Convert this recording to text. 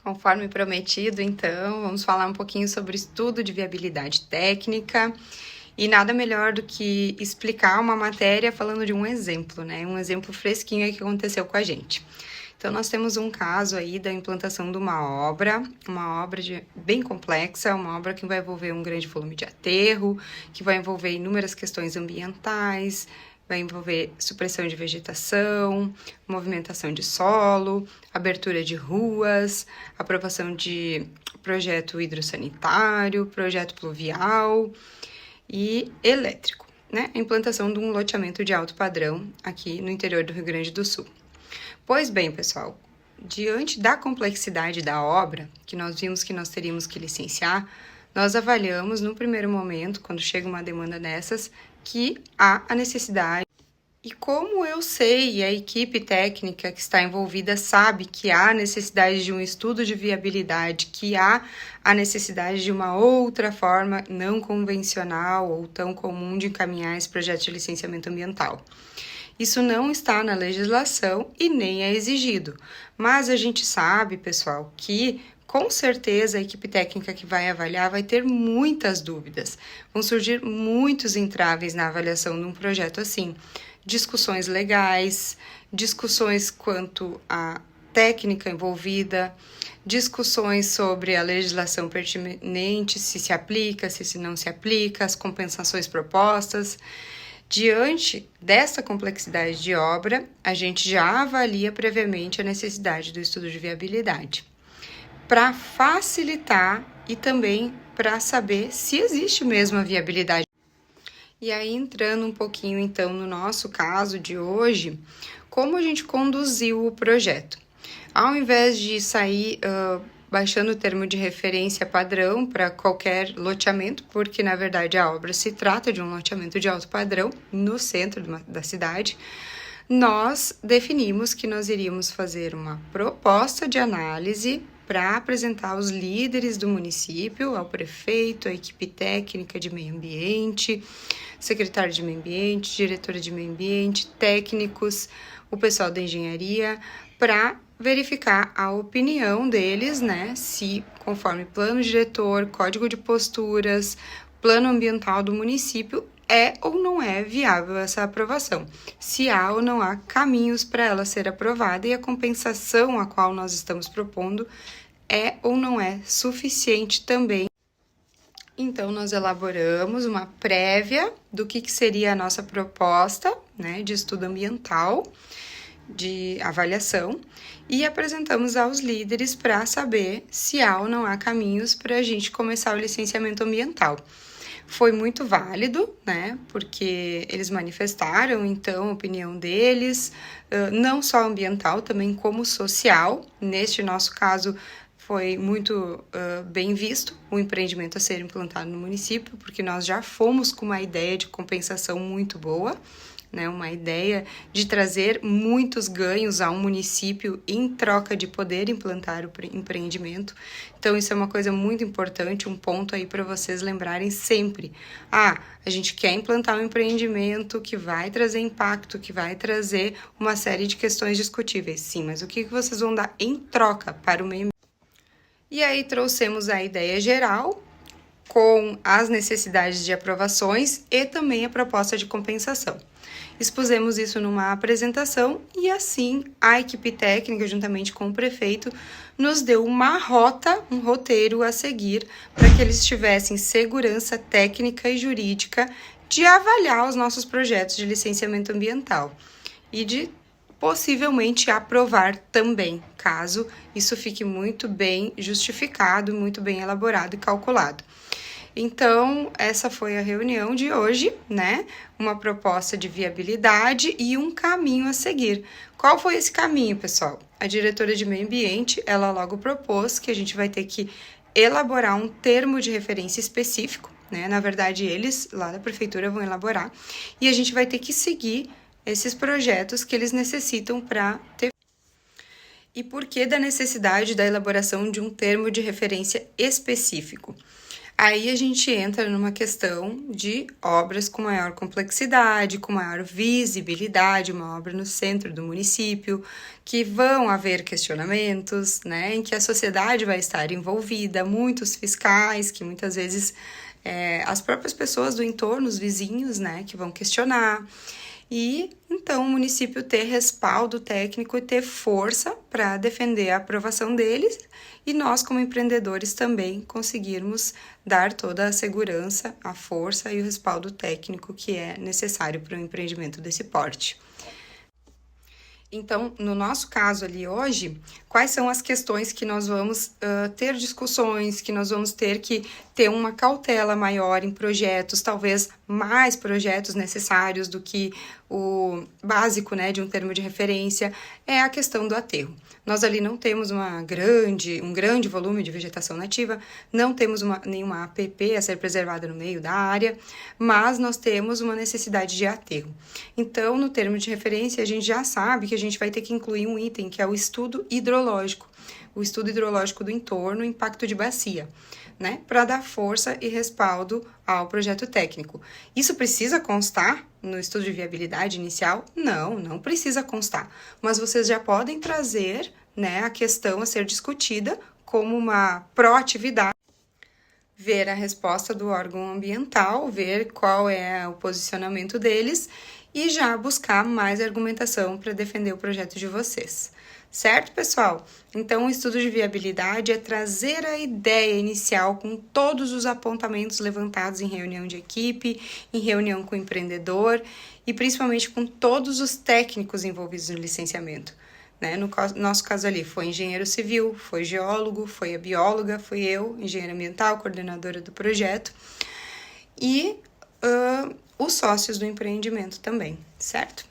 Conforme prometido, então, vamos falar um pouquinho sobre estudo de viabilidade técnica. E nada melhor do que explicar uma matéria falando de um exemplo, né? Um exemplo fresquinho aí que aconteceu com a gente. Então, nós temos um caso aí da implantação de uma obra bem complexa, uma obra que vai envolver um grande volume de aterro, que vai envolver inúmeras questões ambientais, vai envolver supressão de vegetação, movimentação de solo, abertura de ruas, aprovação de projeto hidrossanitário, projeto pluvial e elétrico, né? A implantação de um loteamento de alto padrão aqui no interior do Rio Grande do Sul. Pois bem, pessoal, diante da complexidade da obra, que nós vimos que nós teríamos que licenciar, nós avaliamos no primeiro momento, quando chega uma demanda dessas, que há a necessidade. E como eu sei, e a equipe técnica que está envolvida sabe que há necessidade de um estudo de viabilidade, que há a necessidade de uma outra forma não convencional ou tão comum de encaminhar esse projeto de licenciamento ambiental. Isso não está na legislação e nem é exigido, mas a gente sabe, pessoal, que com certeza a equipe técnica que vai avaliar vai ter muitas dúvidas, vão surgir muitos entraves na avaliação de um projeto assim. Discussões legais, discussões quanto à técnica envolvida, discussões sobre a legislação pertinente, se aplica, se não se aplica, as compensações propostas. Diante dessa complexidade de obra, a gente já avalia previamente a necessidade do estudo de viabilidade, para facilitar e também para saber se existe mesmo a viabilidade. E aí, entrando um pouquinho, então, no nosso caso de hoje, como a gente conduziu o projeto? Ao invés de sair baixando o termo de referência padrão para qualquer loteamento, porque, na verdade, a obra se trata de um loteamento de alto padrão no centro da cidade, nós definimos que nós iríamos fazer uma proposta de análise para apresentar aos líderes do município, ao prefeito, à equipe técnica de meio ambiente, secretário de meio ambiente, diretora de meio ambiente, técnicos, o pessoal da engenharia, para verificar a opinião deles, né, se conforme plano diretor, código de posturas, plano ambiental do município, é ou não é viável essa aprovação, se há ou não há caminhos para ela ser aprovada e a compensação a qual nós estamos propondo é ou não é suficiente também. Então, nós elaboramos uma prévia do que seria a nossa proposta, né, de estudo ambiental, de avaliação, e apresentamos aos líderes para saber se há ou não há caminhos para a gente começar o licenciamento ambiental. Foi muito válido, né, porque eles manifestaram, então, a opinião deles, não só ambiental, também como social. Neste nosso caso, foi muito bem visto o empreendimento a ser implantado no município, porque nós já fomos com uma ideia de compensação muito boa, né, uma ideia de trazer muitos ganhos a um município em troca de poder implantar o empreendimento. Então, isso é uma coisa muito importante, um ponto aí para vocês lembrarem sempre. A gente quer implantar um empreendimento que vai trazer impacto, que vai trazer uma série de questões discutíveis. Sim, mas o que vocês vão dar em troca para o meio ambiente? E aí trouxemos a ideia geral, com as necessidades de aprovações e também a proposta de compensação. Expusemos isso numa apresentação e assim a equipe técnica, juntamente com o prefeito, nos deu uma rota, um roteiro a seguir para que eles tivessem segurança técnica e jurídica de avaliar os nossos projetos de licenciamento ambiental e de possivelmente aprovar também, caso isso fique muito bem justificado, muito bem elaborado e calculado. Então, essa foi a reunião de hoje, né? Uma proposta de viabilidade e um caminho a seguir. Qual foi esse caminho, pessoal? A diretora de meio ambiente, ela logo propôs que a gente vai ter que elaborar um termo de referência específico, né? Na verdade, eles lá da prefeitura vão elaborar e a gente vai ter que seguir esses projetos que eles necessitam para ter. E por que da necessidade da elaboração de um termo de referência específico? Aí a gente entra numa questão de obras com maior complexidade, com maior visibilidade, uma obra no centro do município, que vão haver questionamentos, né, em que a sociedade vai estar envolvida, muitos fiscais, que muitas vezes as próprias pessoas do entorno, os vizinhos, né, que vão questionar. E então o município ter respaldo técnico e ter força para defender a aprovação deles e nós, como empreendedores, também conseguirmos dar toda a segurança, a força e o respaldo técnico que é necessário para um empreendimento desse porte. Então, no nosso caso ali hoje, quais são as questões que nós vamos ter discussões, que nós vamos ter que ter uma cautela maior em projetos, talvez mais projetos necessários do que o básico, né, de um termo de referência, é a questão do aterro. Nós ali não temos um grande volume de vegetação nativa, não temos nenhuma APP a ser preservada no meio da área, mas nós temos uma necessidade de aterro. Então, no termo de referência, a gente já sabe que a gente vai ter que incluir um item que é o estudo hidrológico, o estudo hidrológico do entorno, impacto de bacia, né, para dar força e respaldo ao projeto técnico. Isso precisa constar no estudo de viabilidade inicial? Não, não precisa constar, mas vocês já podem trazer, né, a questão a ser discutida como uma proatividade, ver a resposta do órgão ambiental, ver qual é o posicionamento deles e já buscar mais argumentação para defender o projeto de vocês. Certo, pessoal? Então, o estudo de viabilidade é trazer a ideia inicial com todos os apontamentos levantados em reunião de equipe, em reunião com o empreendedor e principalmente com todos os técnicos envolvidos no licenciamento. Né? No nosso caso ali, foi engenheiro civil, foi geólogo, foi a bióloga, fui eu, engenheira ambiental, coordenadora do projeto e os sócios do empreendimento também, certo?